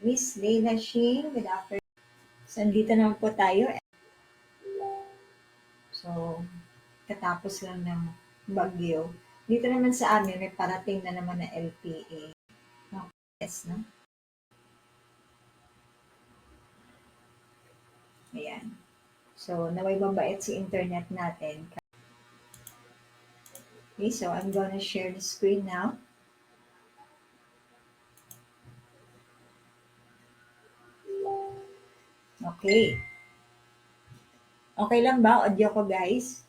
Miss Leila Shing, good afternoon. So, andito naman po tayo. So, katapos lang ng bagyo. Dito naman sa amin, may parating na naman na LPA. Yes, no? Ayan. So, naway mabait si internet natin. Okay, so I'm gonna share the screen now. Okay. Okay lang ba audio ko, guys?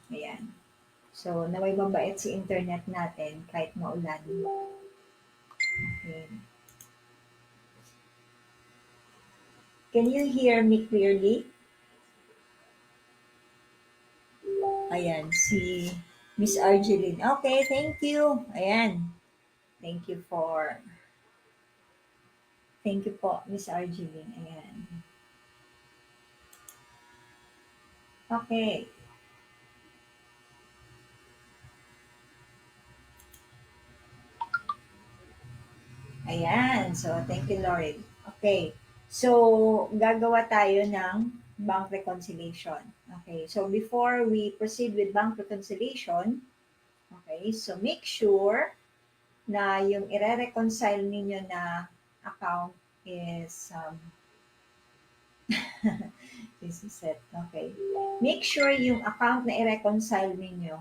Ayan. So, naway mabait si internet natin kahit maulan. Okay. Can you hear me clearly? Ayan, si Miss Argeline. Okay, thank you. Ayan. Thank you po, Miss Argeline. Ayan. Okay. Ayan. So, thank you, Lauren. Okay. So, gagawa tayo ng bank reconciliation. Okay. So, before we proceed with bank reconciliation, okay, so make sure na yung ire-reconcile ninyo na account is this is it. Okay. Make sure yung account na i-reconcile ninyo,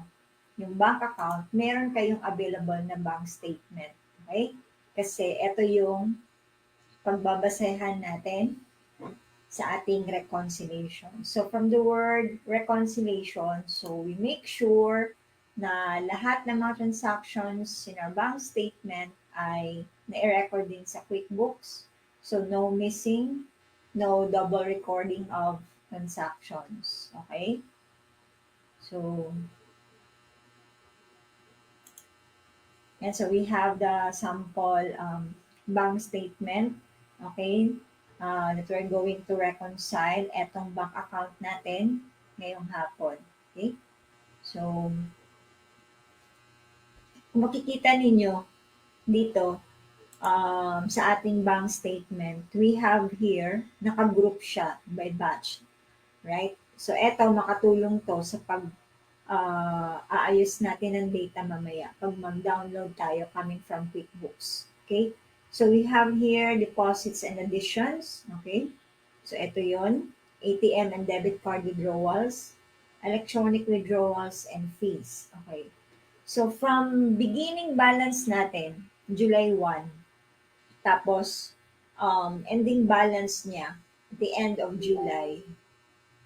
yung bank account, meron kayong available na bank statement. Okay? Kasi ito yung pagbabasehan natin sa ating reconciliation. So from the word reconciliation, so we make sure na lahat ng mga transactions in our bank statement ay na-record din sa QuickBooks. So no missing, no double recording of transactions. Okay? So, and so we have the sample bank statement, okay, that we're going to reconcile etong bank account natin ngayong hapon. Okay? So, kung makikita ninyo dito sa ating bank statement, we have here, nakagroup siya by batch. Right? So, eto, makatulong to sa aayos natin ng data mamaya pag mag-download tayo coming from QuickBooks. Okay? So, we have here deposits and additions. Okay? So, ito yon, ATM and debit card withdrawals, electronic withdrawals, and fees. Okay? So, from beginning balance natin, July 1, tapos ending balance niya at the end of July.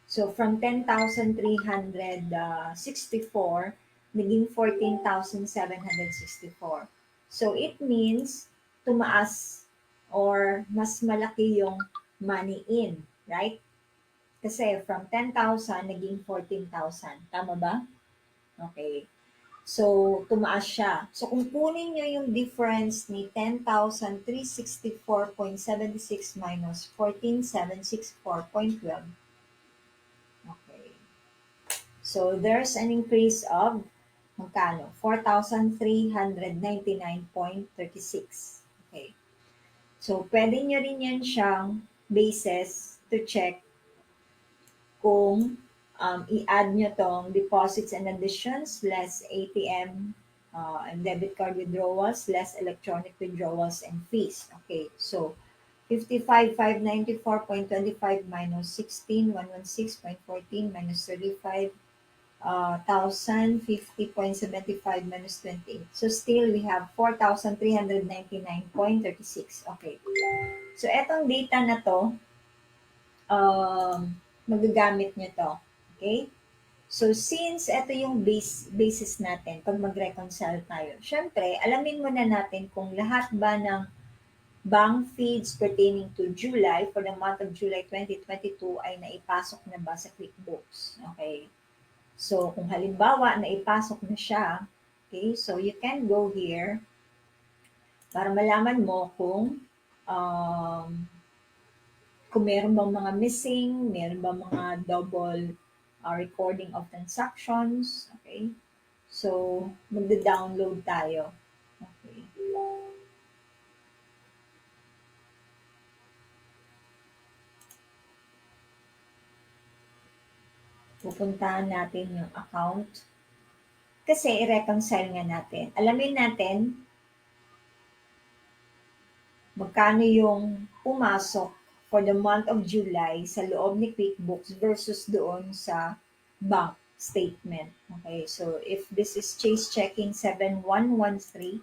So from 10,364, naging 14,764. So it means tumaas or mas malaki yung money in, right? Kasi from 10,000 naging 14,000. Tama ba? Okay. So, tumaas siya. So, kung kunin nyo yung difference ni 10,364.76 minus 14,764.12, okay. So, there's an increase of magkano? 4,399.36. Okay. So, pwede nyo rin yan siyang basis to check kung i-add nyo tong deposits and additions less ATM and debit card withdrawals less electronic withdrawals and fees. Okay, so 55,594.25 minus 16,116.14 minus 35,050.75 minus 28. So still we have 4,399.36. Okay. So etong data na to, magagamit nyo to. Okay? So, since ito yung basis natin pag mag-reconcile tayo, syempre, alamin muna natin kung lahat ba ng bank feeds pertaining to July for the month of July 2022 ay naipasok na ba sa QuickBooks. Okay? So, kung halimbawa naipasok na siya, okay, so you can go here para malaman mo kung meron bang mga missing, meron bang mga double recording of transactions, okay? So, magda-download tayo. Okay. Pupuntahan natin yung account. Kasi i-reconcile nga natin. Alamin natin magkano yung pumasok for the month of July sa loob ni QuickBooks versus doon sa bank statement. Okay, so if this is Chase Checking 7113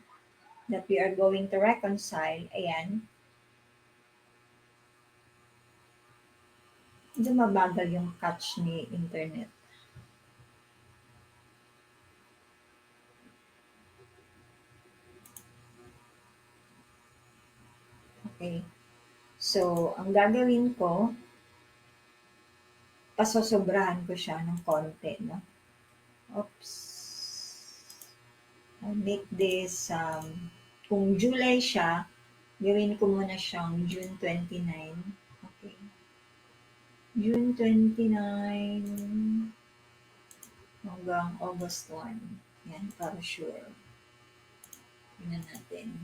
that we are going to reconcile, ayan, medyo mabagal yung catch ni internet. Okay, so ang gagawin ko, pasosobrahan ko siya ng konti, no? Oops. I'll make this, kung July siya, gawin ko muna siyang June 29. Okay. June 29 hanggang August 1. Yan, para sure. Tingnan natin.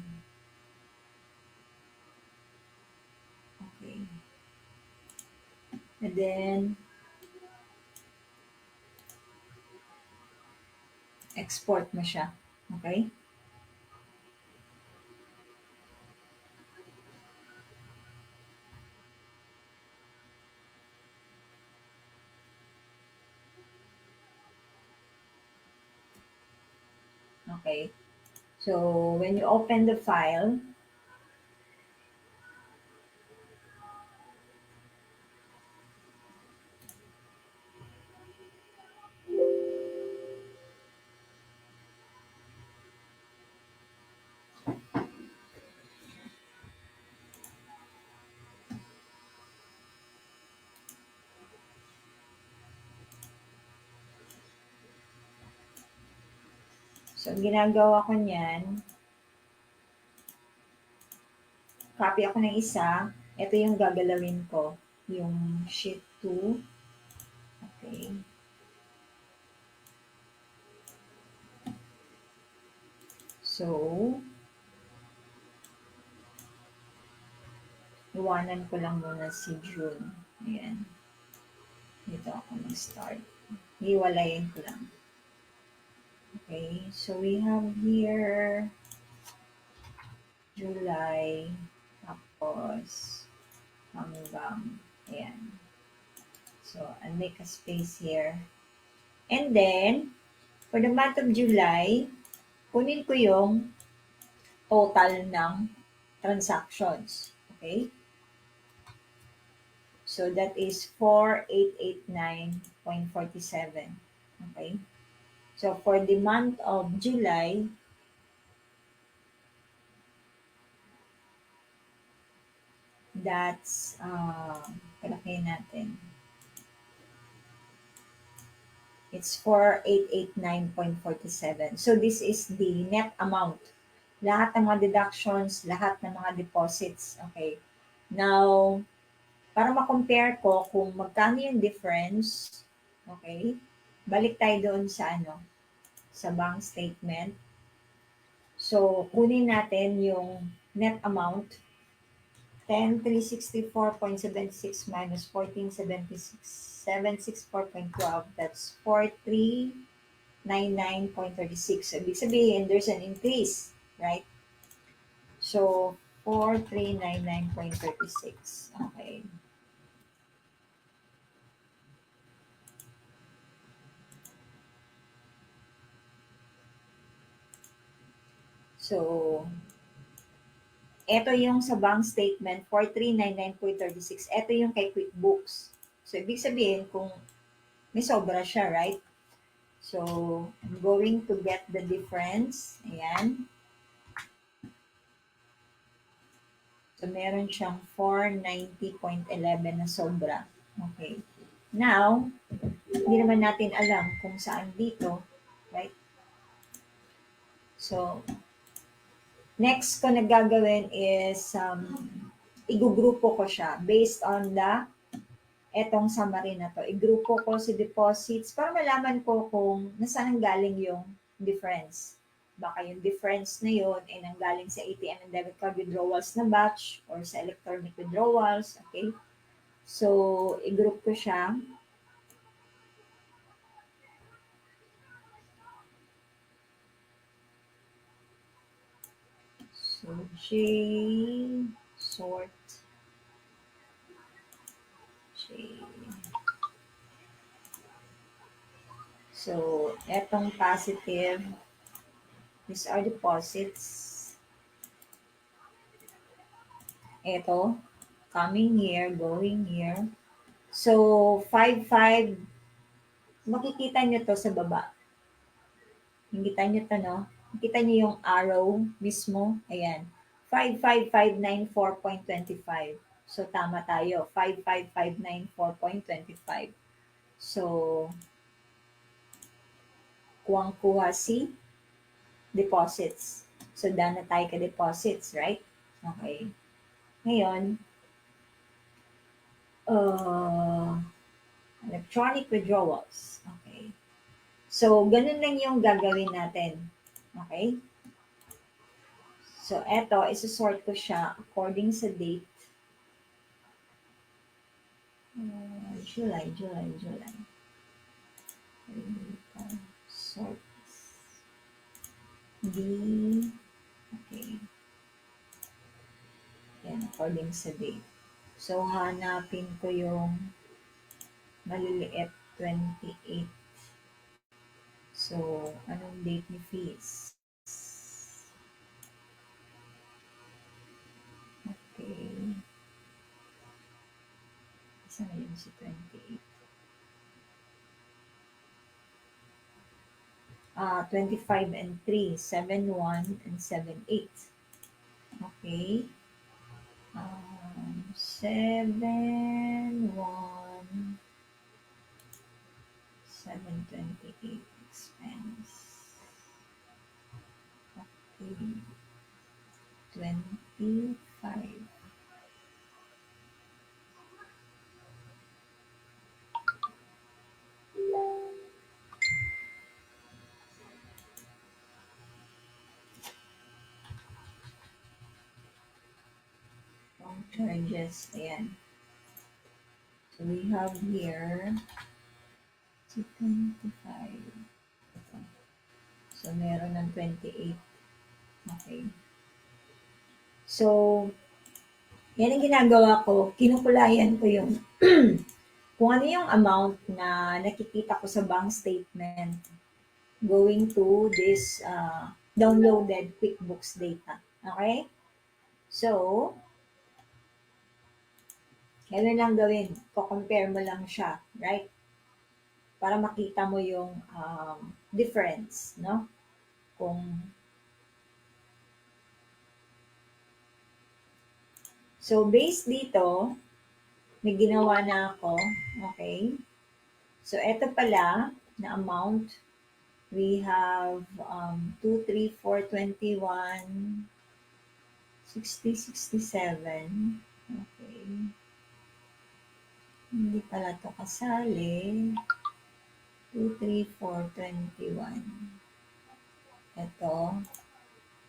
Okay. And then, export mo siya. Okay? Okay. So, when you open the file, so ginagawa ko niyan, copy ako ng isa, ito yung gagalawin ko, yung sheet 2. Okay. So, iwanan ko lang muna si June. Ayan. Dito ako mag-start. Hiwalayin ko lang. Okay, so we have here July, tapos hanggang, ayan. So, I'll make a space here. And then, for the month of July, kunin ko yung total ng transactions. Okay? So, that is 4889.47. Okay? So, for the month of July, that's, kalakihin natin. It's 4889.47. So, this is the net amount. Lahat ng mga deductions, lahat ng mga deposits. Okay. Now, para ma-compare ko kung magkano yung difference, okay, balik tayo doon sa sa bank statement. So, kunin natin yung net amount, 10,364.76 minus 14,764.12. That's 4,399.36. So, ibig sabihin, there's an increase, right? So, 4,399.36. Okay. So, ito yung sa bank statement, 4,399.36. Ito yung kay QuickBooks. So, ibig sabihin, kung may sobra siya, right? So, I'm going to get the difference. Ayan. So, meron siyang 490.11 na sobra. Okay. Now, hindi naman natin alam kung saan dito, right? So, next ko na gagawin is, igugrupo ko siya based on etong summary na to. Igrupo ko si deposits para malaman ko kung nasaan galing yung difference. Baka yung difference na yun ay nanggaling sa ATM and debit card withdrawals na batch or sa electronic withdrawals. Okay? So, i-group ko siya. So, J, sort, J. So, etong positive, these are deposits. Ito, coming here, going here. So, 5, makikita nyo to sa baba. Nakita nyo to, no? Nakita nyo yung arrow mismo? Ayan. 55594.25. So, tama tayo. 55594.25. So, kuwang-kuha si deposits. So, done na tayo ka deposits, right? Okay. Ngayon, electronic withdrawals. Okay. So, ganun lang yung gagawin natin. Okay? So, eto, isa-sort ko siya according sa date. July. Sort. D. Okay. Yan, according sa date. So, hanapin ko yung maliliit, 28. So, anong date ni fees? Okay. Isa na yun si 28. 25 and 3, 7, 1, and 7, 8. Okay. 7, 1, 728 expense. Okay. 25. Long charges. Ayan. So we have here 25. So meron ng 28. Okay. So, yan ang ginagawa ko. Kinukulayan ko yung kung ano yung amount na nakikita ko sa bank statement going to this downloaded QuickBooks data. Okay? So, ganun lang gawin. Ko-compare mo lang siya, right? Para makita mo yung difference, no? So, based dito, may ginawa na ako. Okay? So, eto pala na amount. We have 2, 3, 4, 21, 60, 67. Okay. Hindi pala to kasali. 2, 3, 4, 21. Ito.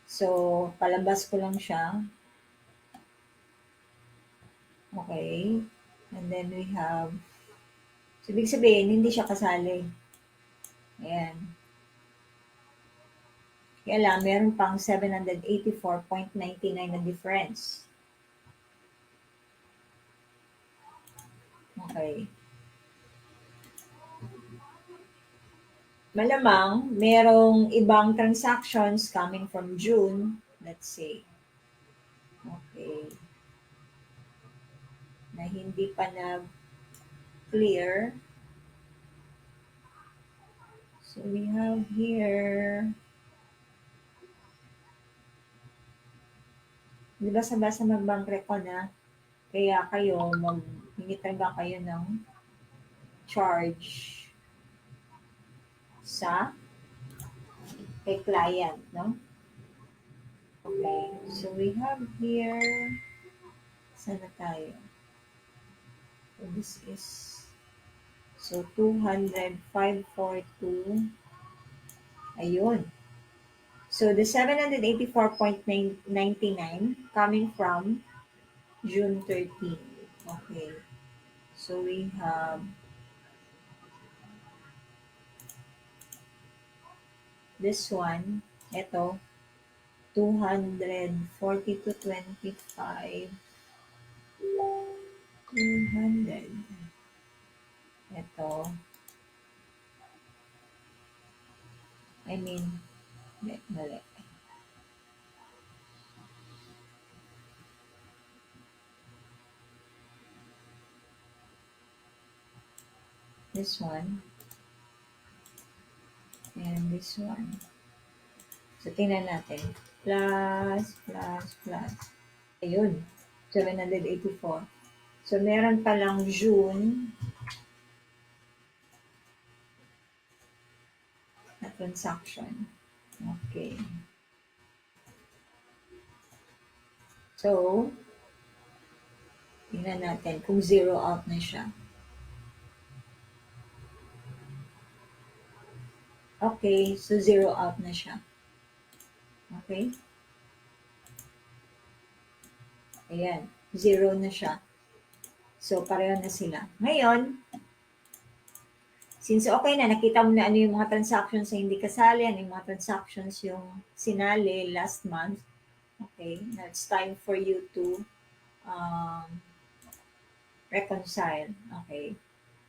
So, palabas ko lang siya. Okay. And then we have, so ibig sabihin, hindi siya kasali. Ayan. Kaya lang, meron pang 784.99 na difference. Okay. Malamang, merong ibang transactions coming from June, let's say. Okay. Na hindi pa na-clear. So, we have here, di ba basa mag-bank record na? Kaya kayo, hindi talaga kayo ng charge sa kay client, no? Okay. So, we have here, saan na tayo? So, this is, so 200, 542, Ayun. So the 784.99 coming from June 13. Okay. So we have this one. Ito, 240 to 25. 200. Ito, I mean, mali. This one, and this one. So, tingnan natin. Plus. Ayun, 784. So, meron palang June na transaction. Okay. So, tingnan natin kung zero out na siya. Okay, so zero out na siya. Okay? Ayan, zero na siya. So, pareho na sila. Ngayon, since okay na, nakita mo na ano yung mga transactions na hindi kasali, ano yung mga transactions yung sinali last month, okay, now it's time for you to reconcile. Okay.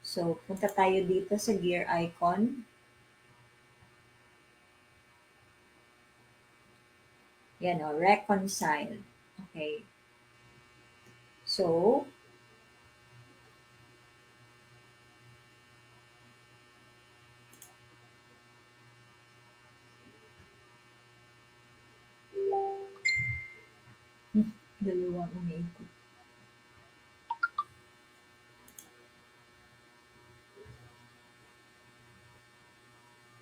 So, punta tayo dito sa gear icon. Yan o, reconcile. Okay. So, dalawang umiikot.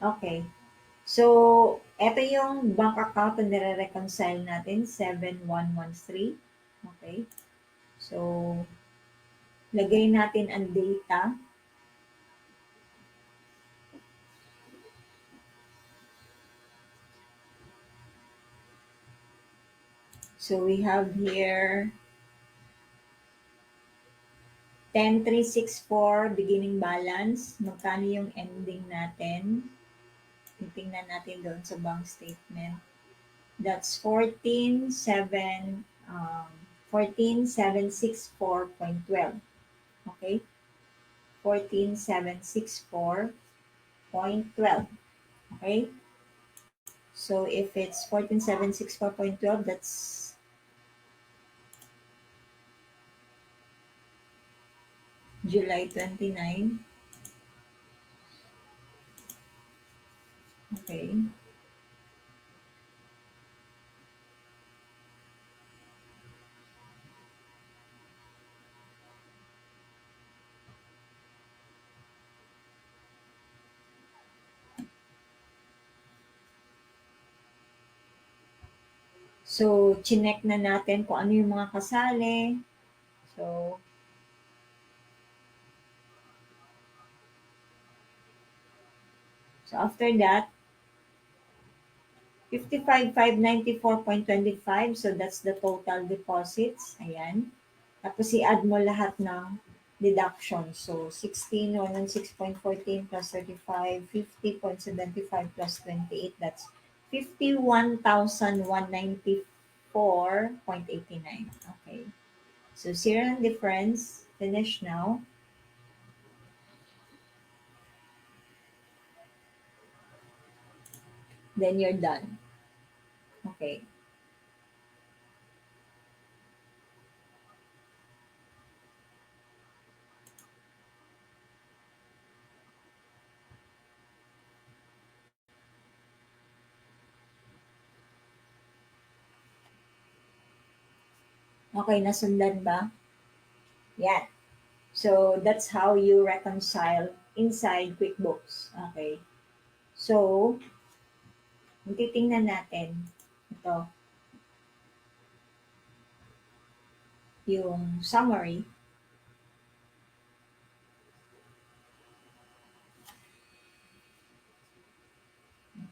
Okay. So, ito yung bank account na nire-reconcile natin, 7113. Okay. So, lagay natin ang data. So, we have here 10,364 beginning balance. Magkano yung ending natin? Titingnan natin doon sa bank statement. That's 14,764.12. Okay? 14,764.12. Okay? So if it's 14,764.12, that's July 29. Okay. So, chinek na natin kung ano yung mga kasali. So, after that, 55,594.25. So, that's the total deposits. Ayan. Tapos, i-add mo lahat ng deduction. So, 16,106.14 plus 35, 50.75 plus 28. That's 51,194.89. Okay. So, zero and difference. Finish now. Then you're done. Okay. Okay, nasundan ba? Yan. So, that's how you reconcile inside QuickBooks. Okay. So, titingnan natin. Ito, yung summary.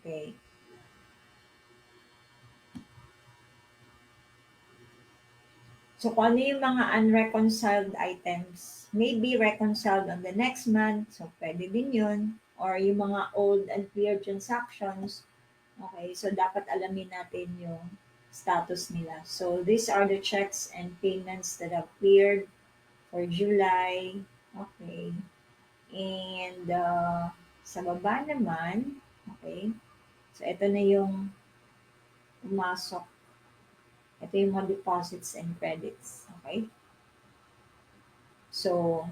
Okay. So, kung ano yung mga unreconciled items, may be reconciled on the next month. So, pwede din yun. Or yung mga old and clear transactions. Okay, so dapat alamin natin yung status nila. So, these are the checks and payments that have cleared for July. Okay. And sa baba naman, okay, so ito na yung pumasok. Ito yung mga deposits and credits. Okay. So,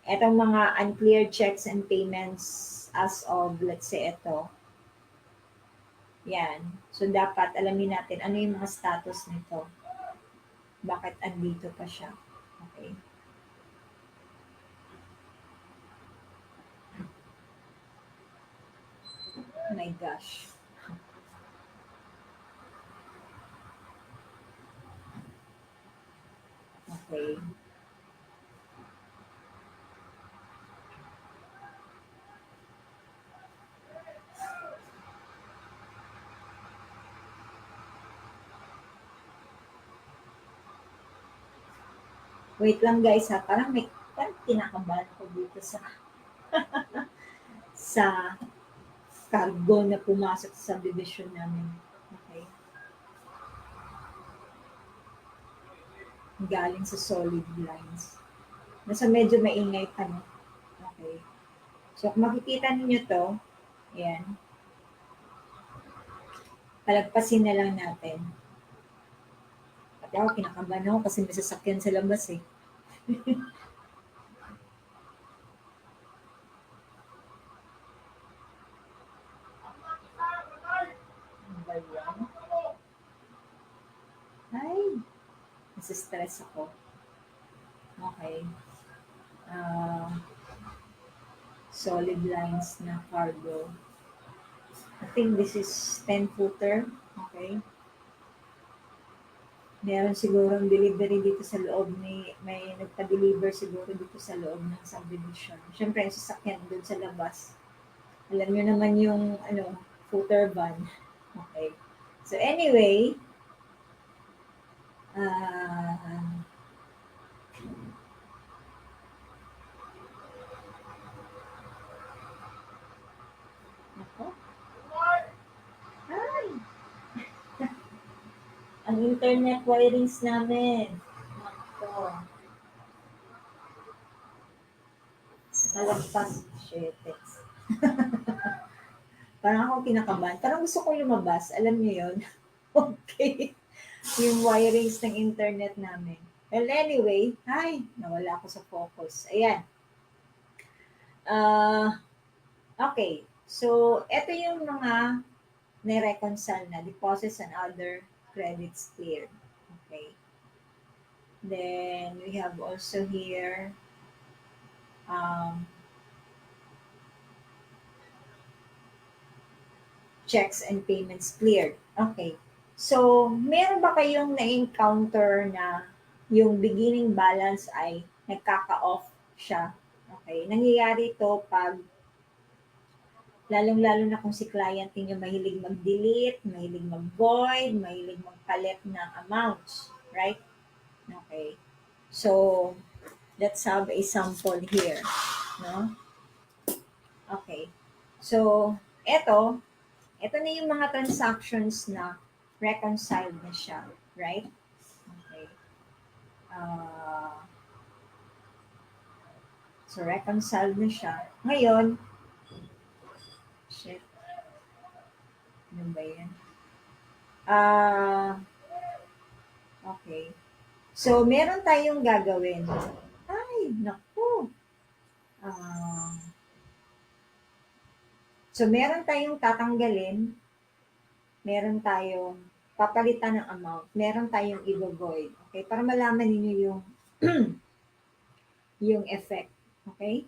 etong mga uncleared checks and payments as of, let's say, ito. Yan. So, dapat alamin natin ano yung mga status nito. Bakit andito pa siya. Okay. Oh my gosh. Okay. Wait lang guys ha. Parang kinakabahan ko dito sa cargo na pumasok sa subdivision namin. Okay. Galing sa solid lines. Nasa medyo maingay pa, no? Okay. So, kung makikita ninyo to, ayan, palagpasin na lang natin. Pati ako, kinakabahan ako kasi may sasakyan sa labas eh. Ano ba yan? Ay, nasa-stress ako. Okay. Ah, solid lines na cargo. I think this is 10-footer. Okay. Meron sigurong delivery dito sa loob may nagpa-deliver siguro dito sa loob ng subdivision. Siyempre, yung sasakyan doon sa labas. Alam niyo naman yung footer van. Okay. So anyway, ah nako. Ay, ang internet wirings namin. Nako. Nalagpas. Shit. Parang ako kinakabahan. Parang gusto ko lumabas. Alam niyo yun? Okay. Yung wirings ng internet namin. Well, anyway, hi, nawala ako sa focus. Ayan. Okay. So, ito yung mga na-reconcile na deposits and other credits cleared. Okay. Then, we have also here checks and payments cleared. Okay. So, meron ba kayong na-encounter na yung beginning balance ay nagkaka-off siya? Okay. Nangyayari ito pag lalong-lalo na kung si client niyo mahilig mag-delete, mahilig mag-void, mahilig magpalit ng amounts. Right? Okay. So, let's have a sample here. No? Okay. So, ito na yung mga transactions na reconciled na siya, right? Okay. So, reconciled na siya. Ngayon, shit, ano ba yan? Okay. So, meron tayong gagawin. Ay, naku. So, meron tayong tatanggalin. Meron tayong papalitan ng amount. Meron tayong i-void. Okay? Para malaman niyo yung yung effect. Okay?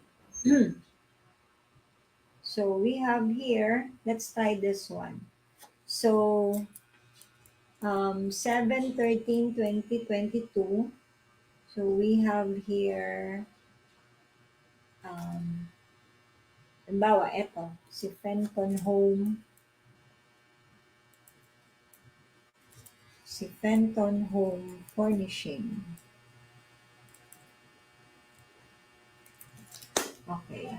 So, we have here, let's try this one. So, 7/13/2022. So, we have here Halimbawa, eto, si Fenton Home, Furnishing. Okay.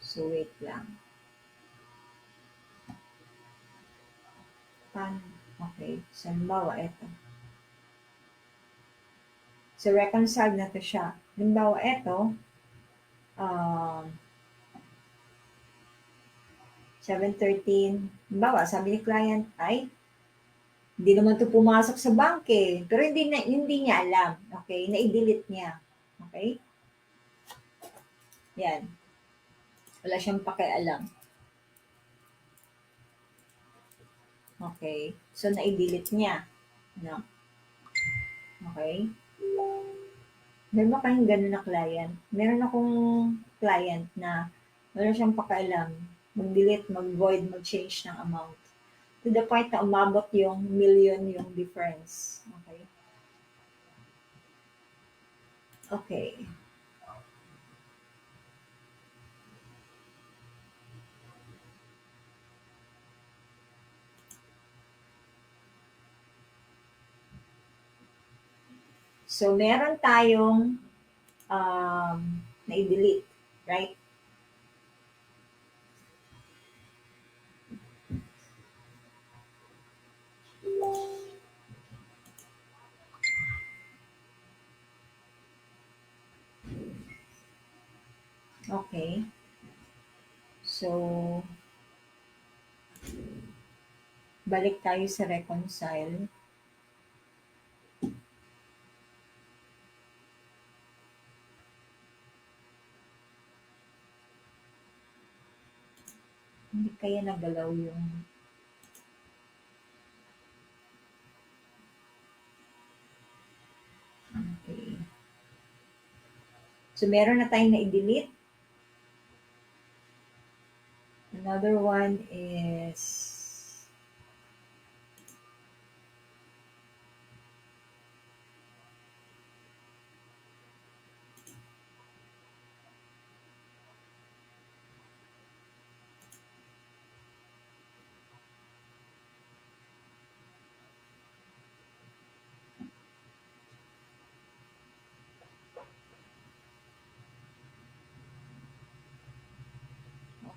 So, wait lang. Okay. So, halimbawa, eto. So, reconcile na to siya. Halimbawa, eto, 713. Halimbawa, sabi ni client, ay, hindi naman to pumasok sa bank eh. Pero hindi niya alam. Okay? Na-delete niya. Okay? Yan. Wala siyang pakialam. Okay? So, na-delete niya. No? Okay? Meron ba kayong ganun na client? Meron akong client na wala siyang pakialam. Mag-delete, mag-void, mag-change ng amount. To the point na umabot yung million yung difference. Okay? Okay. So, meron tayong na-delete, right? Okay. So, balik tayo sa reconcile. Hindi kaya nagalaw yung okay. So, meron na tayong na-delete. Another one is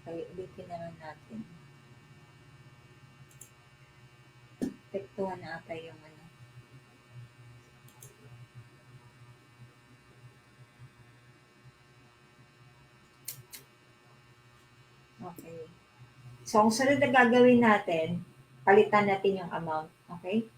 okay, ulitin naman natin. Tektuhan na ata yung ano. Okay. So, ang sunod na gagawin natin, palitan natin yung amount. Okay?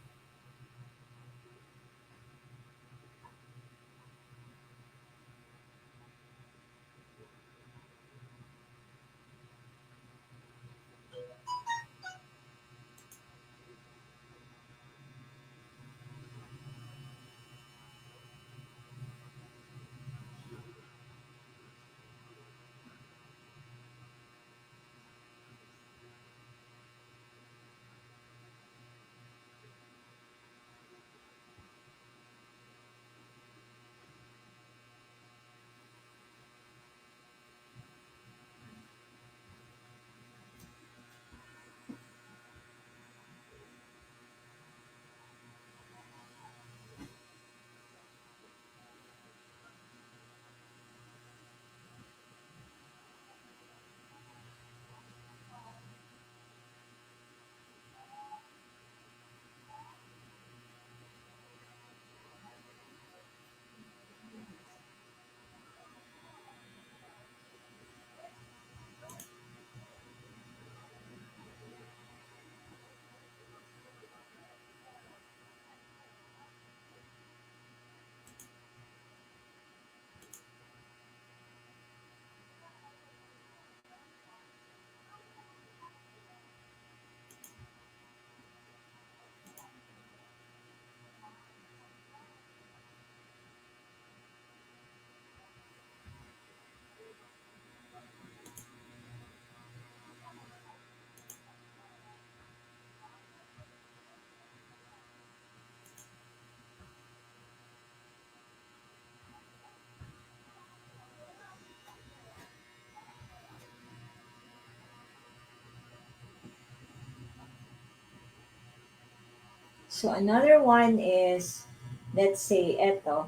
So, another one is, let's say, eto,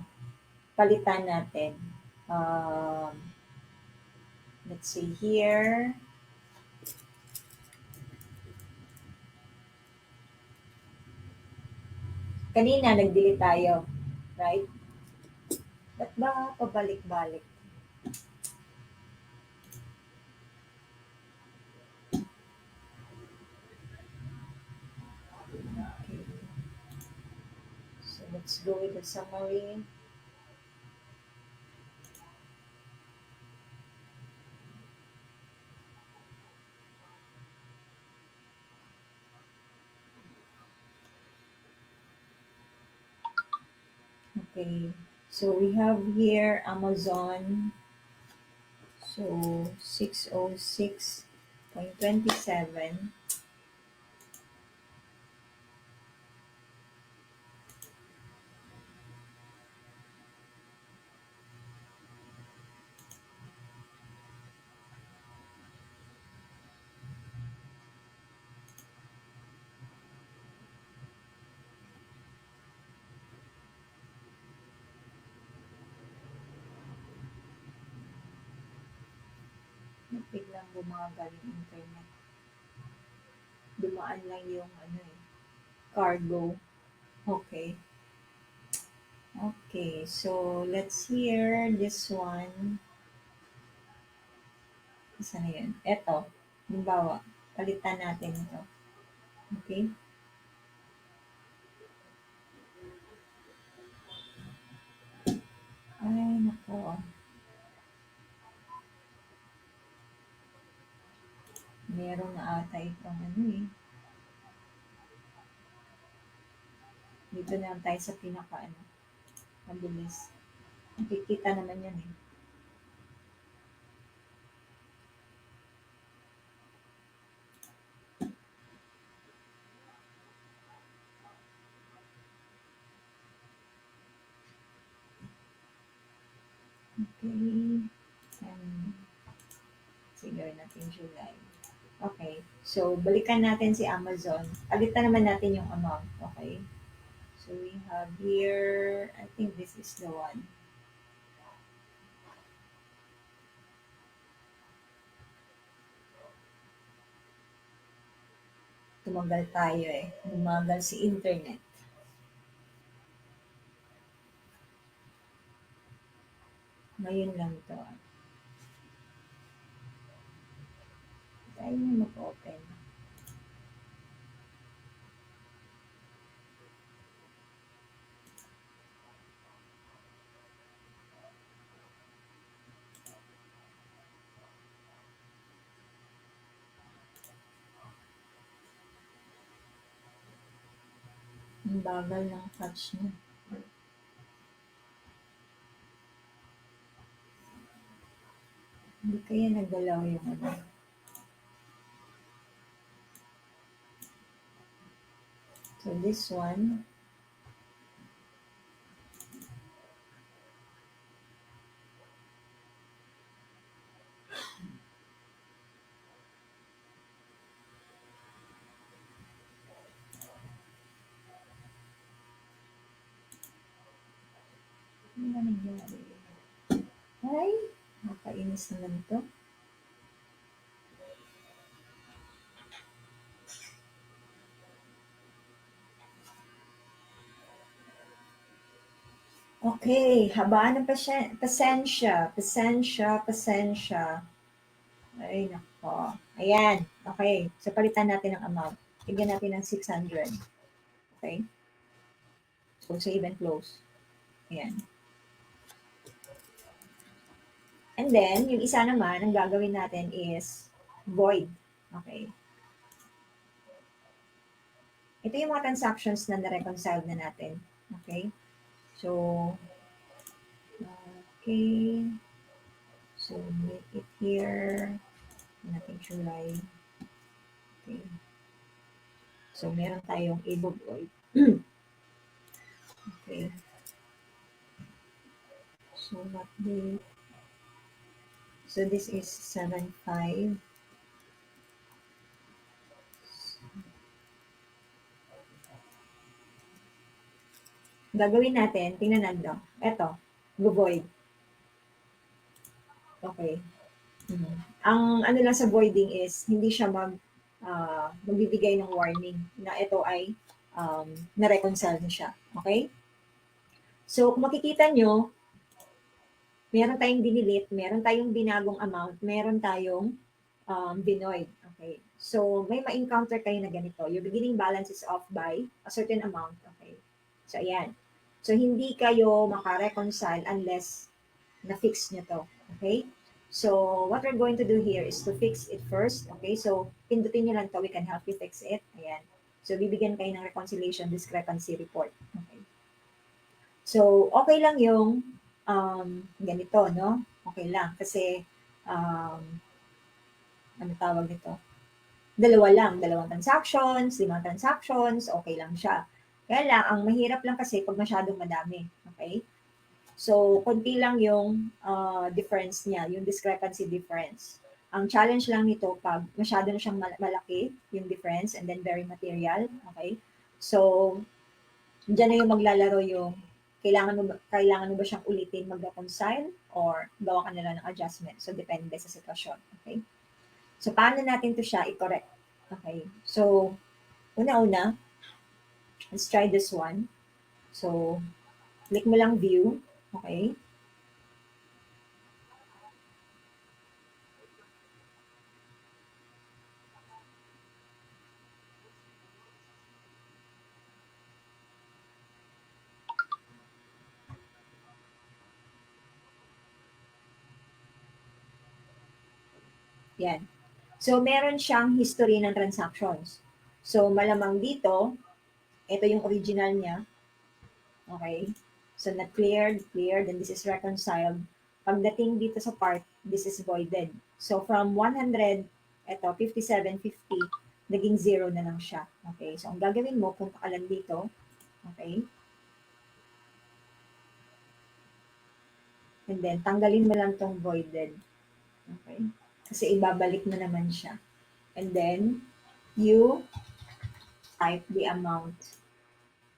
palitan natin. Um, let's see here. Kanina, nag-delete tayo. Right? Ba't ba pabalik-balik? Okay. So, let's go with the summary. Okay. So, we have here Amazon. So, 606.27. Biglang bumagal yung internet. Dumaan lang yung cargo. Okay. Okay, so let's hear this one. Isa na yun. Eto, halimbawa, palitan natin ito. Okay? Ay, nako. Meron na ata itong Dito na lang tayo sa mabilis. Nakikita naman yan eh. Okay. Sige, natin July. Okay. So, balikan natin si Amazon. Palitan naman natin yung amount. Okay. So, we have here, I think this is the one. Tumagal tayo eh. Tumagal si internet. Ngayon lang to. Tayo na mag-open. Ang bagal ng touch niya. Hindi kaya nagalaw yung So this one, ano ba nangyari? Ay, nakainis naman to. Okay, habaan ng pasensya. Ay, nako. Ayan, okay. So, palitan natin ang amount. Tignan natin ng 600. Okay? So, save and close. Ayan. And then, yung isa naman, ang gagawin natin is void. Okay? Ito yung mga transactions na na-reconcile na natin. Okay? So, okay. So, make it here. Natin July. Okay. So, meron tayong EBOB oil. Okay. So, what date? So, this is 7/5. Gagawin natin, tingnan natin. Ito, void. Okay. Ang ano lang sa voiding is, hindi siya magbibigay ng warning na ito ay na-reconcile na siya. Okay? So, kung makikita nyo, meron tayong dinilit, meron tayong binagong amount, meron tayong binoid. Okay. So, may ma-encounter kayo na ganito. Your beginning balance is off by a certain amount. Okay. So, ayan. So, hindi kayo makareconcile unless na-fix nyo to. Okay. So, what we're going to do here is to fix it first. Okay. So, pindutin nyo lang to. We can help you fix it. Ayan. So, bibigyan kayo ng reconciliation discrepancy report. Okay. So, okay lang yung ganito, no? Okay lang. Kasi, ano tawag nito? Dalawa lang, dalawang transactions, limang transactions, okay lang siya. Kaya lang, ang mahirap lang kasi pag masyadong madami. Okay? So, konti lang yung difference niya, yung discrepancy difference. Ang challenge lang nito pag masyado na siyang malaki yung difference and then very material. Okay? So, diyan na yung maglalaro yung kailangan mo ba siyang ulitin mag-reconcile or gawa ka na lang ng adjustment. So, depende sa sitwasyon. Okay? So, paano natin to siya i-correct? Okay. So, una-una, let's try this one. So, click mo lang view. Okay. Yan. So, meron siyang history ng transactions. So, malamang dito, ito yung original niya. Okay. So, na-cleared, cleared, and this is reconciled. Pagdating dito sa part, this is voided. So, from 100, ito, 57.50, naging 0 na lang siya. Okay. So, ang gagawin mo, punta ka lang dito. Okay. And then, tanggalin mo lang tong voided. Okay. Kasi ibabalik mo naman siya. And then, you type the amount.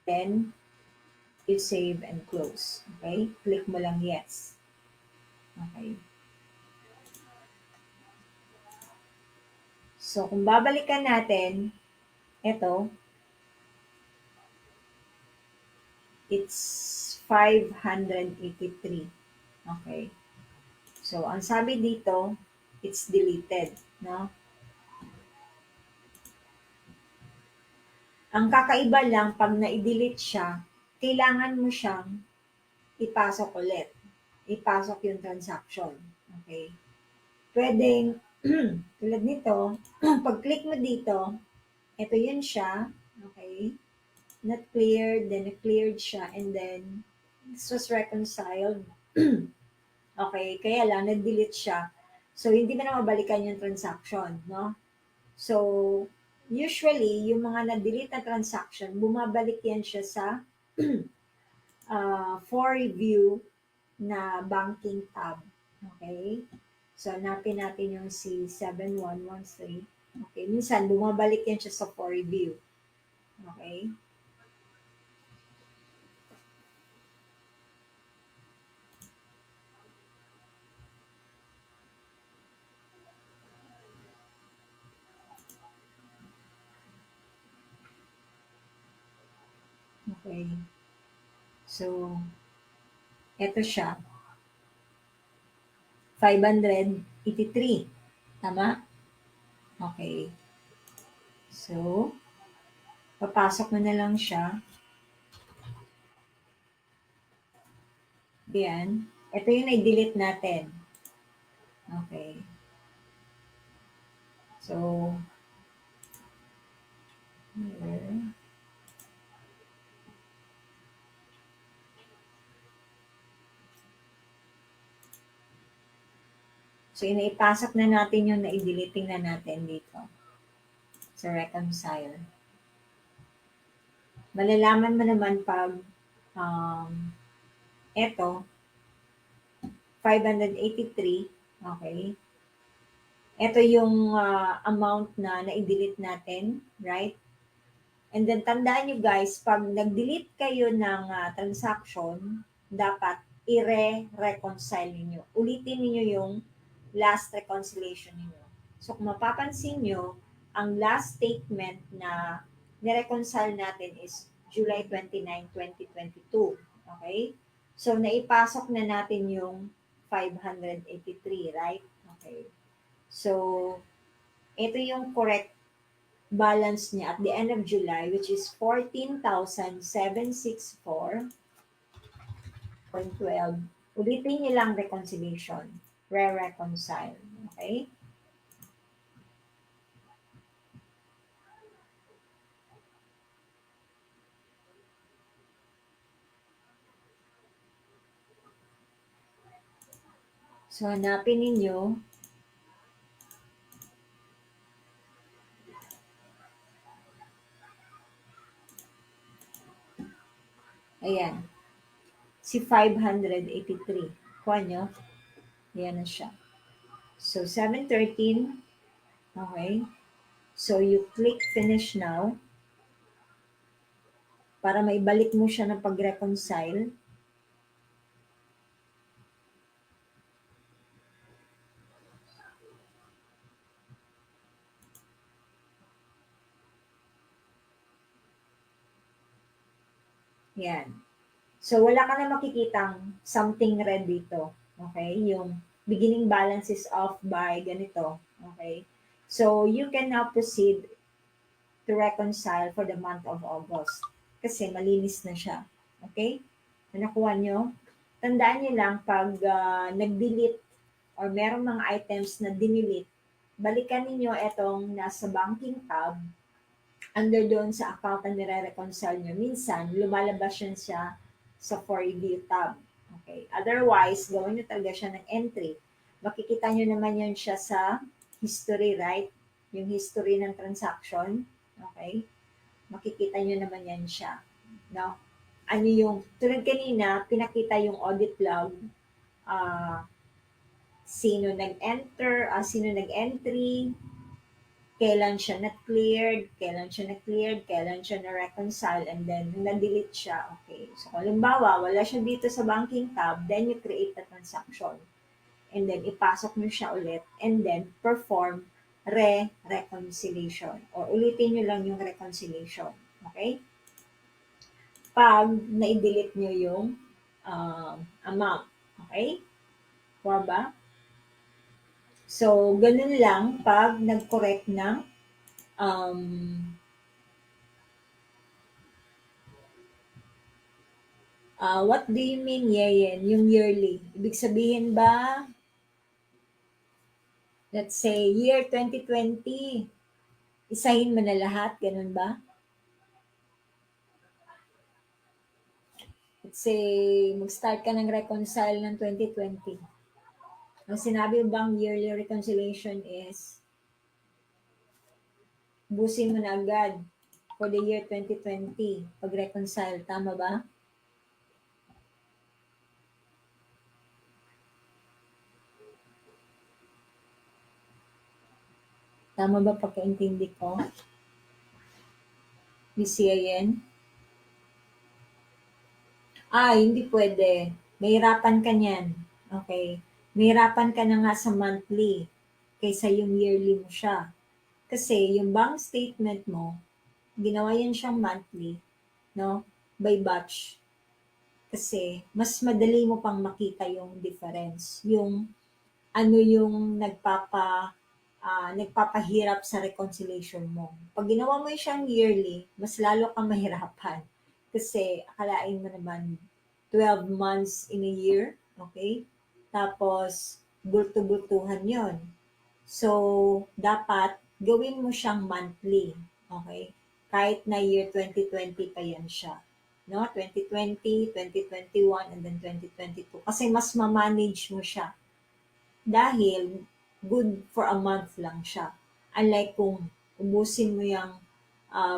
Then, you save and close. Okay? Click mo lang yes. Okay. So, kung babalikan natin, ito, it's 583. Okay. So, ang sabi dito, it's deleted. No? Ang kakaiba lang, pag na-delete siya, kailangan mo siyang ipasok ulit. Ipasok yung transaction. Okay? Pwedeng, tulad nito, pag-click mo dito, ito yun siya. Okay? Not cleared, then cleared siya, and then this was reconciled. Okay? Kaya lang, nag-delete siya. So, hindi mo na mabalikan yung transaction, no? So, usually, yung mga na-delete na transaction, bumabalik yan siya sa for review na banking tab. Okay? So, hanapin natin yung C7113. Okay, minsan bumabalik yan siya sa for review. Okay? Okay. So, eto siya. 583. Tama? Okay. So, papasok mo na lang siya. Ayan. Ito yung i-delete natin. Okay. So, here. So, inaipasok na natin yung na-deleting na natin dito sa reconcile. Malalaman mo naman pag eto, 583, okay? Ito yung amount na na-delete natin, right? And then tandaan nyo guys, pag nag-delete kayo ng transaction, dapat i-reconcile ninyo. Ulitin niyo yung last reconciliation niyo. So kung mapapansin nyo, ang last statement na nireconcile natin is July 29, 2022. Okay? So naipasok na natin yung 583, right? Okay. So, ito yung correct balance niya at the end of July, which is 14,764.12. Ulitin niyo lang reconciliation. Re-reconcile. Okay? So, hanapin ninyo. Ayan. Si 583. Kuha nyo. Ayan na siya. So, 713. Okay. So, you click finish now para maibalik mo siya ng pag-reconcile. Yan. So, wala ka na makikitang something red dito. Okay? Yung beginning balance is off by ganito. Okay? So, you can now proceed to reconcile for the month of August. Kasi malinis na siya. Okay? So, nakuha nyo? Tandaan nyo lang, pag nag-delete or merong mga items na dinelete, balikan ninyo itong nasa banking tab under doon sa account na nire-reconcile nyo. Minsan, lumalabas siya sa For Review tab. Okay. Otherwise, gawin nyo talaga siya ng entry. Makikita nyo naman yun siya sa history, right? Yung history ng transaction. Okay. Makikita nyo naman yan siya. No? Ano yung, tulad kanina, pinakita yung audit log, sino nag-enter, sino nag-entry, kailan siya na-cleared, kailan siya na-reconcile, and then na-delete siya. Okay. So, halimbawa, wala siya dito sa banking tab, then you create the transaction. And then, ipasok mo siya ulit, and then perform reconciliation. Or ulitin nyo lang yung reconciliation. Okay? Pag na-delete nyo yung amount. Okay? Kuha ba? So, ganun lang pag nag-correct ng what do you mean, Yeyen, yung yearly? Ibig sabihin ba, let's say, year 2020, isahin mo na lahat, ganun ba? Let's say, mag-start ka ng reconcile ng 2020. Ang sinabi bang yearly reconciliation is, busin mo na agad for the year 2020 pag-reconcile. Tama ba? Tama ba pagkaintindi ko? Miss Yeyen? Hindi pwede. Mahirapan ka niyan. Okay. Mahirapan ka na nga sa monthly kaysa yung yearly mo siya. Kasi yung bank statement mo, ginawa yan siyang monthly, no? By batch. Kasi mas madali mo pang makita yung difference. Yung ano yung nagpapahirap sa reconciliation mo. Pag ginawa mo siyang yearly, mas lalo kang mahirapan. Kasi akalain mo naman 12 months in a year, okay? Tapos, bulto-bultuhan yon. So, dapat gawin mo siyang monthly, okay? Kahit na year 2020 pa yan siya. No? 2020, 2021, and then 2022. Kasi mas ma-manage mo siya. Dahil good for a month lang siya. Unlike kung ubusin mo yung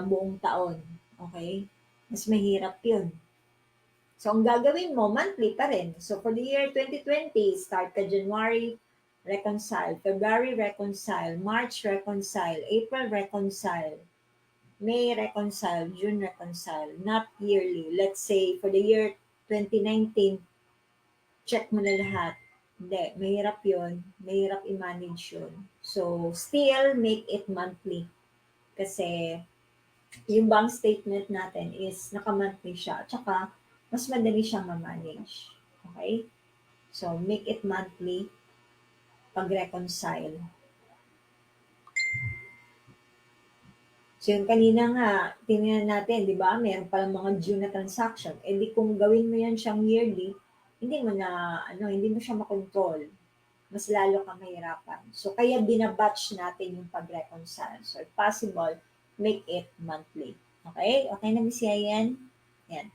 buong taon. Okay? Mas mahirap yun. So, ang gagawin mo, monthly pa rin. So, for the year 2020, start ka January, reconcile. February, reconcile. March, reconcile. April, reconcile. May reconcile, June reconcile, not yearly. Let's say for the year 2019, check mo na lahat. Hindi, mahirap yun. Mahirap i-manage yun. So, still make it monthly. Kasi, yung bank statement natin is naka-monthly siya. At saka, mas madali siyang ma-manage. Okay? So, make it monthly pag-reconcile. So, yung kanina nga, tingnan natin, di ba? Meron palang mga due na transaction. Eh, di kung gawin mo yan siyang yearly, hindi mo siya makontrol. Mas lalo kang mahirapan. So, kaya binabatch natin yung pag-reconcile. So, if possible, make it monthly. Okay? Okay na, Miss Yayan? Yan.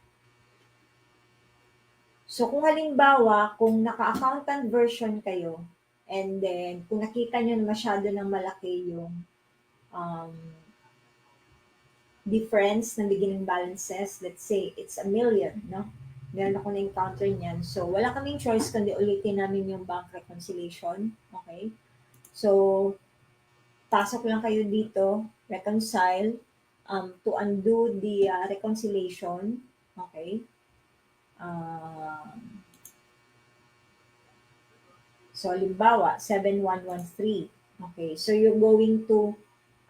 So, kung halimbawa, kung naka-accountant version kayo, and then, kung nakita nyo na masyado ng malaki yung um, difference ng beginning balances, let's say, it's 1,000,000, no? Meron ako na-encounter niyan. So, wala kaming choice kundi ulitin namin yung bank reconciliation. Okay? So, pasok lang kayo dito, reconcile, to undo the reconciliation. Okay? Um, so, halimbawa, 7,113. Okay, so you're going to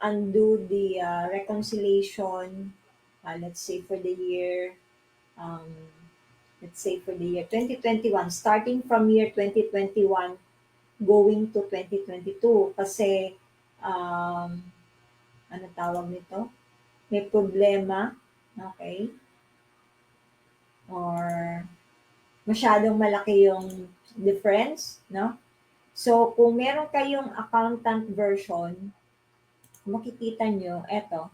undo the reconciliation, let's say for the year, um, 2021, starting from year 2021, going to 2022. Kasi, ano tawag nito? May problema, okay? Or masyadong malaki yung difference, no? So, kung meron kayong accountant version, makikita nyo, eto,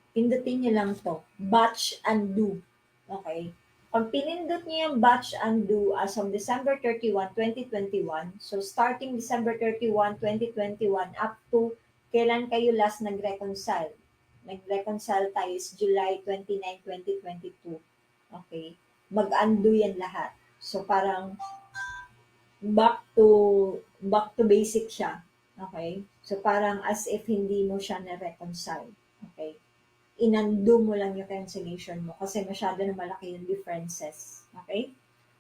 pindutin nyo lang to, batch undo. Okay? Pag pinindot nyo yung batch undo as of December 31, 2021, so starting December 31, 2021 up to kailan kayo last nag-reconcile. Nag-reconcile tayo is July 29, 2022. Okay? Mag-undo yan lahat. So parang back to basic siya. Okay? So parang as if hindi mo siya na-reconcile. Okay? Inando mo lang yung cancellation mo kasi masyado na malaki yung differences. Okay?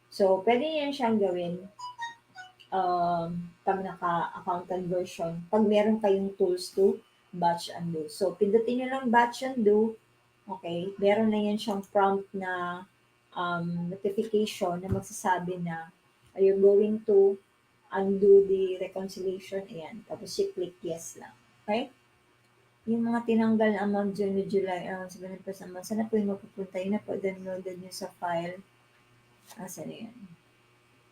So, pwede yan siyang gawin pag naka-accountant version. Pag meron kayong tools to batch undo. So, pindutin nyo lang batch undo. Okay? Meron na yan siyang prompt na notification na magsasabi na are you going to undo the reconciliation? Ayan. Tapos, i-click yes lang. Okay? Yung mga tinanggal na amount June, July, 7% naman, saan na po yung mapupunta? Yun na po, downloaded nyo sa file. Saan na yan?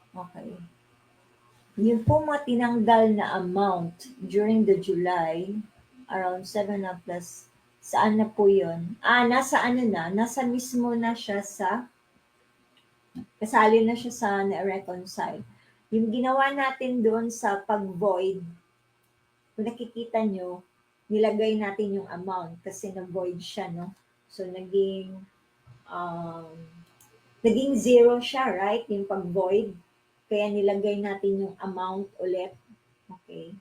Okay. Yung po mga tinanggal na amount during the July, around 7 na plus, saan na po yun? Nasa ano na, nasa mismo na siya sa, kasali na siya sa na-reconcile. Yung ginawa natin doon sa pag-void, kung nakikita nyo, nilagay natin yung amount kasi na-void siya, no? So, um, naging zero siya, right? Yung pag-void. Kaya nilagay natin yung amount ulit. Okay?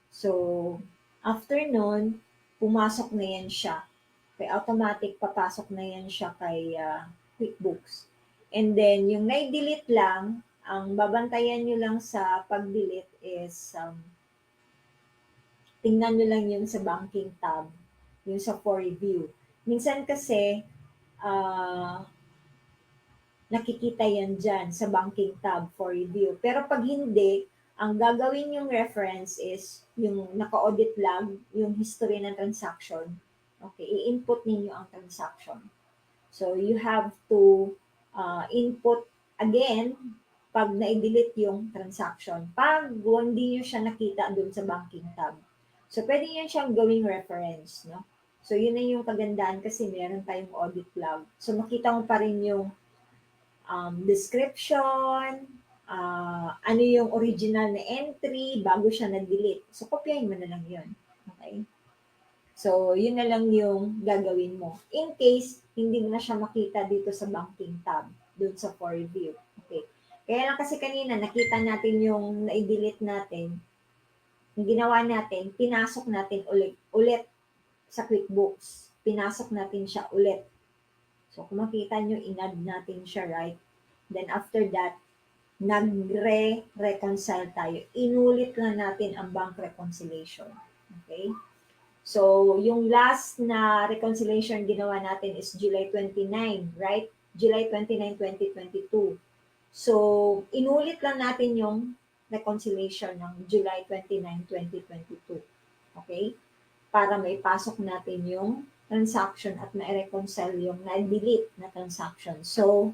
So, after nun, pumasok na yan siya. Kaya automatic papasok na yan siya kay QuickBooks. And then, yung na-delete lang, ang babantayan nyo lang sa pag-delete is tingnan nyo lang yung sa banking tab, yung sa for review. Minsan kasi, nakikita yan dyan sa banking tab for review. Pero pag hindi, ang gagawin yung reference is yung naka-audit lang, yung history ng transaction. Okay, i-input ninyo ang transaction. So, you have to input again pag na-delete yung transaction. Pag hindi nyo siya nakita dun sa banking tab. So, pwede yan siyang gawing reference, no? So, yun na yung kagandaan kasi meron tayong audit log. So, makita mo pa rin yung description, ano yung original na entry bago siya na-delete. So, kopyahin mo na lang yun. Okay? So, yun na lang yung gagawin mo. In case, hindi mo na siya makita dito sa banking tab, dun sa for review. Okay. Kaya lang kasi kanina, nakita natin yung na-delete natin, yung ginawa natin, pinasok natin ulit sa QuickBooks. pinasok natin siya ulit. So, kung makita nyo, in-add natin siya, right? Then, after that, nagre-reconcile tayo. Inulit lang natin ang bank reconciliation. Okay? So, yung last na reconciliation ginawa natin is July 29, right? July 29, 2022. So, inulit lang natin yung reconciliation ng July 29, 2022. Okay? Para maipasok natin yung transaction at ma-reconcile yung na-delete na transaction. So,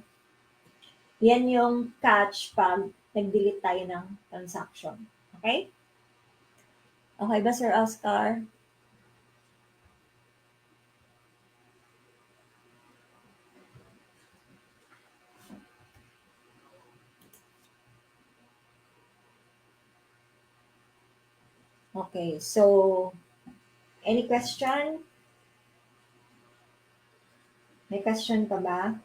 yan yung catch pag nag-delete tayo ng transaction. Okay? Okay ba, Sir Oscar? Okay, so, any question? May question pa ba?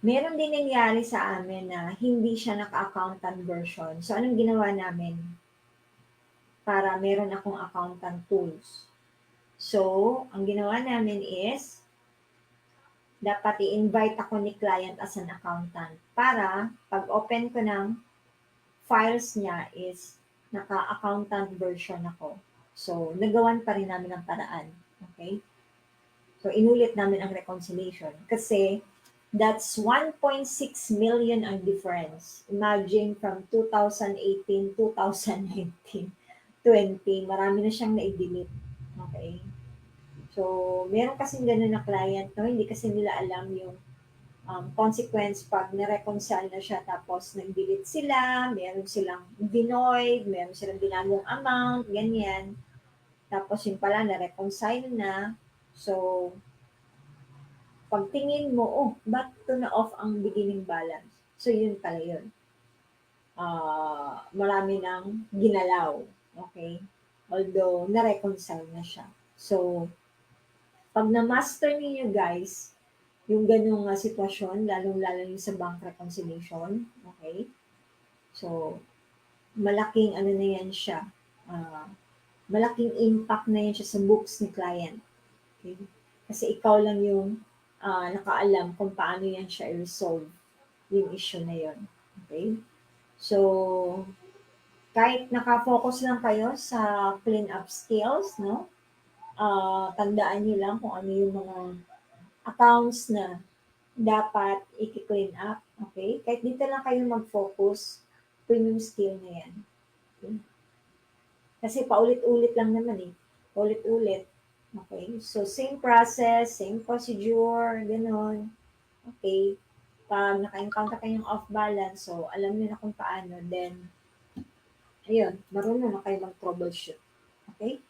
Meron din nangyari sa amin na hindi siya naka-accountant version. So, anong ginawa namin? Para meron akong accountant tools. So, ang ginawa namin is, dapat i-invite ako ni client as an accountant para pag open ko ng files niya is naka-accountant version ako. So, nagawan pa rin namin ang paraan. Okay? So, inulit namin ang reconciliation kasi that's 1.6 million ang difference. Imagine from 2018, 2019, 20, marami na siyang na-delete. Okay? So, meron kasing ganun na client, no? Hindi kasi nila alam yung consequence pag na-reconcile na siya tapos nag-delete sila, meron silang binoid, meron silang binagong amount, ganyan. Tapos yung pala na-reconcile na. So, pagtingin mo, oh, ba't to na off ang beginning balance? So, yun pala yun. Marami nang ginalaw. Okay? Although, na-reconcile na siya. So, pag na-master niyo guys, yung ganyong sitwasyon, lalong-lalo yung sa bank reconciliation, okay? So, malaking ano na yan siya, malaking impact na yan siya sa books ni client. Okay? Kasi ikaw lang yung nakaalam kung paano yan siya i-resolve yung issue na yon. Okay? So, kahit nakafocus lang kayo sa clean up skills, no? Tandaan niyo lang kung ano yung mga accounts na dapat i-clean up. Okay? Kahit dito lang kayo mag-focus, premium skill na yan. Okay? Kasi paulit-ulit lang naman eh. Paulit-ulit. Okay? So, same process, same procedure, gano'n. Okay? Pag naka-encounter kayong off-balance, so alam niyo na kung paano, then, ayun, marunong na kayo mag-troubleshoot. Okay?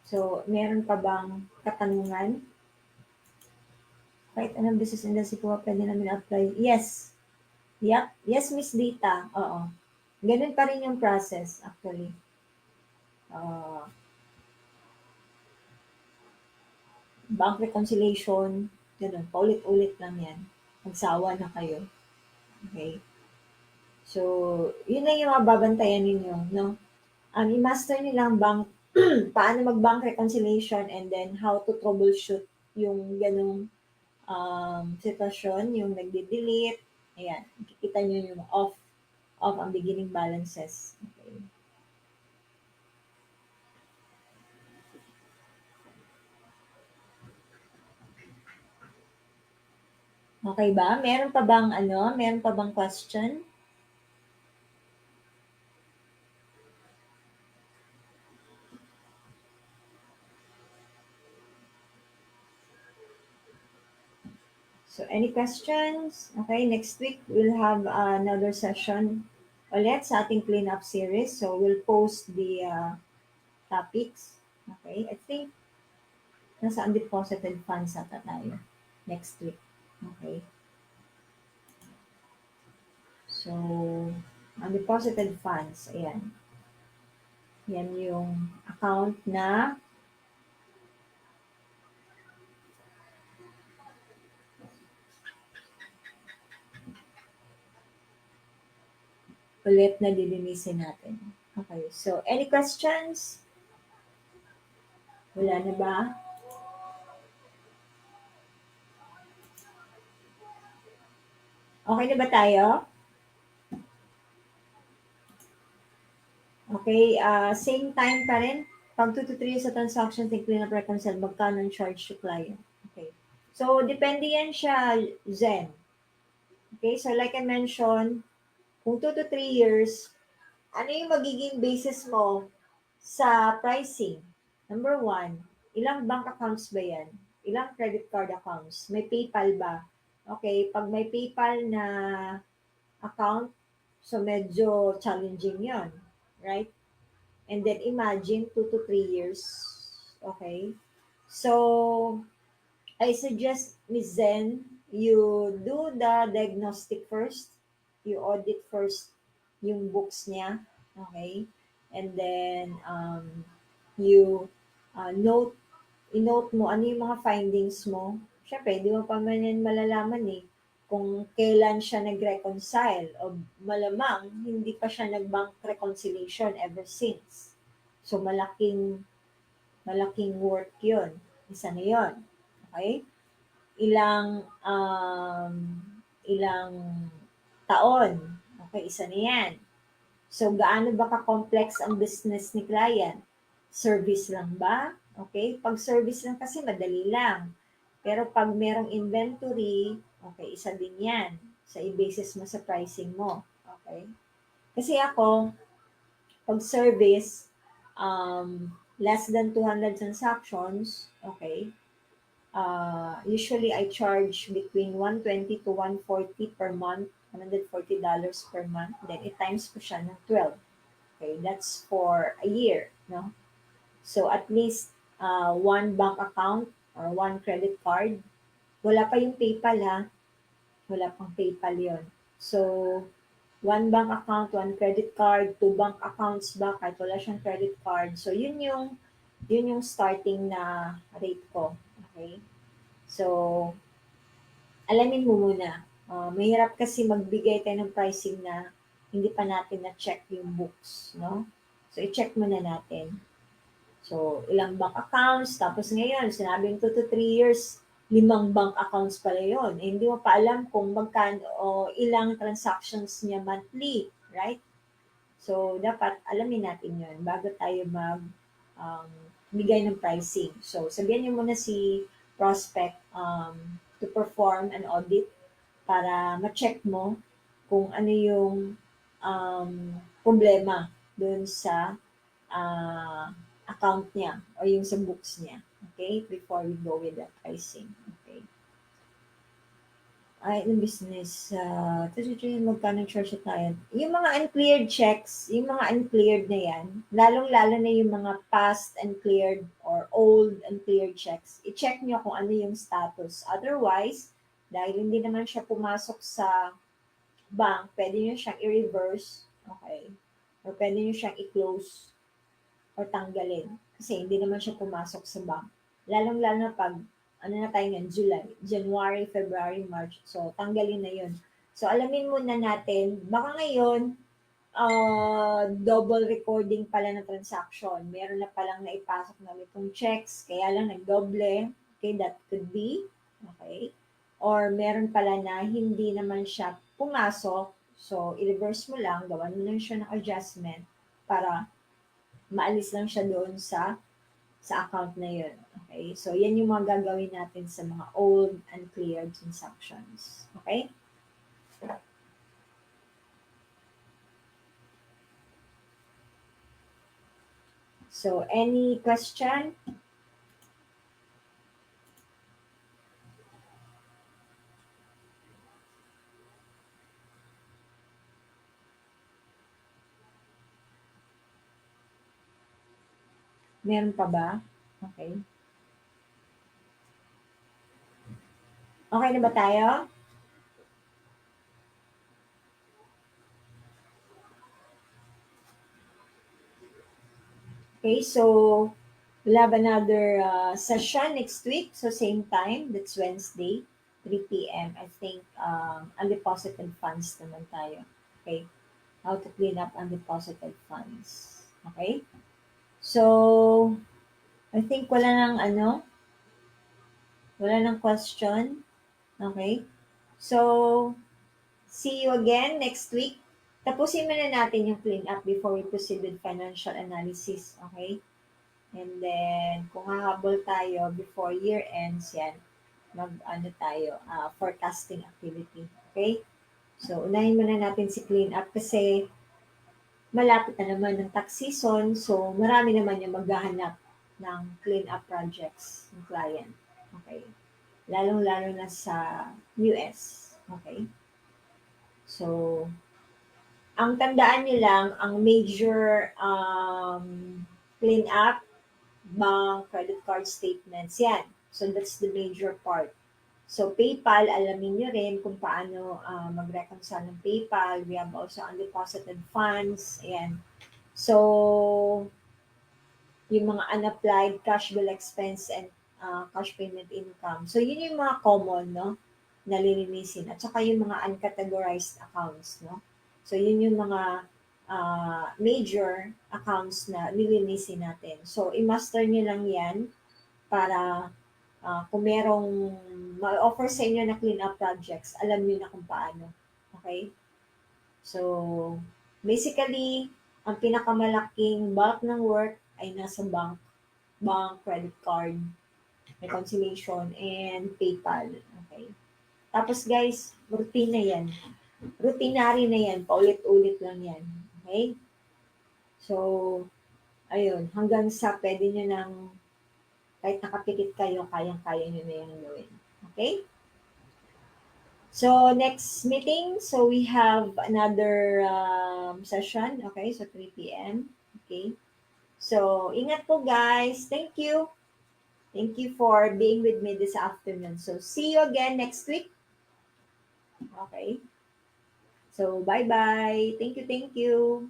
So, meron pa bang katanungan? Kahit anong business industry po, pwede namin apply. Yes. Yep. Yes, Miss Dita. Oo. Ganun pa rin yung process, actually. Bank reconciliation, ganun. Paulit-ulit lang yan. Magsawa na kayo. Okay? So, yun na yung babantayan ninyo, no? I-master nyo lang bank, paano mag-bank reconciliation and then how to troubleshoot yung ganung sitwasyon, yung nagde-delete. Ayan, kikita nyo yung off ang beginning balances. Okay. Okay ba? Meron pa bang meron pa bang question? So, any questions? Okay, next week we'll have another session ulit sa ating cleanup series. So, we'll post the topics. Okay, I think nasa undeposited funds ata tayo next week. Okay. So, undeposited funds, ayan. Yan yung account na ulit na lilinisin natin. Okay, so any questions? Wala na ba? Okay na ba tayo? Okay, same time pa rin. Pag 2 to 3 years sa transaction, think clean up reconcile, magkano ang charge to client. Okay. So, depende yan siya, Zen. Okay, so like I mentioned, kung 2 to 3 years, ano yung magiging basis mo sa pricing? Number one, ilang bank accounts ba yan? Ilang credit card accounts? May PayPal ba? Okay, pag may PayPal na account, so medyo challenging yon, right? And then imagine 2 to 3 years. Okay? So, I suggest, Ms. Zen, you do the diagnostic first. You audit first yung books niya. Okay? And then, you note, i-note mo ano yung mga findings mo. Siyempre, di mo pa man yan malalaman eh kung kailan siya nag-reconcile o malamang hindi pa siya nag-bank reconciliation ever since. So, malaking work yun. Isa na yun. Okay? Ilang taon. Okay, isa na yan. So, gaano ba ka-complex ang business ni client? Service lang ba? Okay, pag service lang kasi madali lang. Pero pag merong inventory, okay, isa din yan sa i-basis mo sa pricing mo. Okay? Kasi ako, pag service, less than 200 transactions, okay, usually I charge between 120 to 140 per month, $140 per month. Then i-times ko siya ng 12. Okay, that's for a year, no? So at least one bank account or one credit card. Wala pa yung PayPal ha. Wala pang PayPal yon. So, one bank account, one credit card, two bank accounts ba kahit wala siyang credit card. So, yun yung starting na rate ko. Okay? So, alamin mo muna. Mahirap kasi magbigay tayo ng pricing na hindi pa natin na-check yung books, no? So, i-check muna natin. So, ilang bank accounts, tapos ngayon, sinabing 2 to 3 years, 5 bank accounts pala yun. Eh, hindi mo pa alam kung magkano o ilang transactions niya monthly, right? So, dapat alamin natin yun bago tayo um, bigay ng pricing. So, sabihan niyo muna si prospect to perform an audit para ma-check mo kung ano yung problema dun sa account niya or yung sa books niya. Okay? Before we go with the pricing. Okay? Ay, yung business, magkano charge sa client? Yung mga uncleared checks, yung mga uncleared na yan, lalong-lalo na yung mga past uncleared or old uncleared checks, i-check nyo kung ano yung status. Otherwise, dahil hindi naman siya pumasok sa bank, pwede nyo siyang i-reverse, okay? Or pwede nyo siyang i-close or tanggalin. Kasi hindi naman siya pumasok sa bank. Lalong-lalo na pag, ano na tayo ngayon, July, January, February, March. So, tanggalin na yun. So, alamin muna natin, baka ngayon, double recording pala ng transaction. Meron na palang naipasok na itong checks, kaya lang nagdoble. Okay, that could be. Okay. Or meron pala na hindi naman siya pumasok. So, i-reverse mo lang, gawan mo lang siya ng adjustment para maalis lang siya doon sa account na yun. Okay? So, yan yung mga gagawin natin sa mga old and cleared transactions. Okay? So, any question? Meron pa ba? Okay. Okay na ba tayo? Okay, so we'll have another session next week. So same time, that's Wednesday, 3 p.m. I think undeposited funds naman tayo. Okay. how to clean up undeposited funds. Okay? So, I think wala nang question. Okay? So, see you again next week. Tapusin muna natin yung clean up before we proceed with financial analysis. Okay? And then, kung hahabol tayo before year ends, yan, forecasting activity. Okay? So, unahin muna natin si clean up kasi malapit na naman ng tax season. So, marami naman yung maghahanap ng clean up projects ng client. Okay? Lalong-lalo na sa US. Okay? So, ang tandaan nyo lang, ang major clean up, bank, credit card statements, yan. So, that's the major part. So, PayPal, alamin nyo rin kung paano mag-reconcile ng PayPal. We have also undeposited funds. Ayan. So, yung mga unapplied cash bill expense and cash payment income. So, yun yung mga common, no, na lilinisin. At saka yung mga uncategorized accounts, no. So, yun yung mga major accounts na lilinisin natin. So, i-master nyo lang yan para kung merong ma-offer sa inyo na clean up projects, alam nyo na kung paano. Okay? So, basically, ang pinakamalaking bulk ng work ay nasa bank, credit card, reconciliation, and PayPal. Okay? Tapos guys, routine na yan. Routinary na yan. Paulit-ulit lang yan. Okay? So, ayun. Hanggang sa pwede nyo nang kahit nakapikit kayo, kayang-kaya nyo na yung gawin. Okay? So, next meeting, so we have another session. Okay, so 3 p.m. Okay. So, ingat po guys. Thank you. Thank you for being with me this afternoon. So, see you again next week. Okay. So, bye-bye. Thank you, thank you.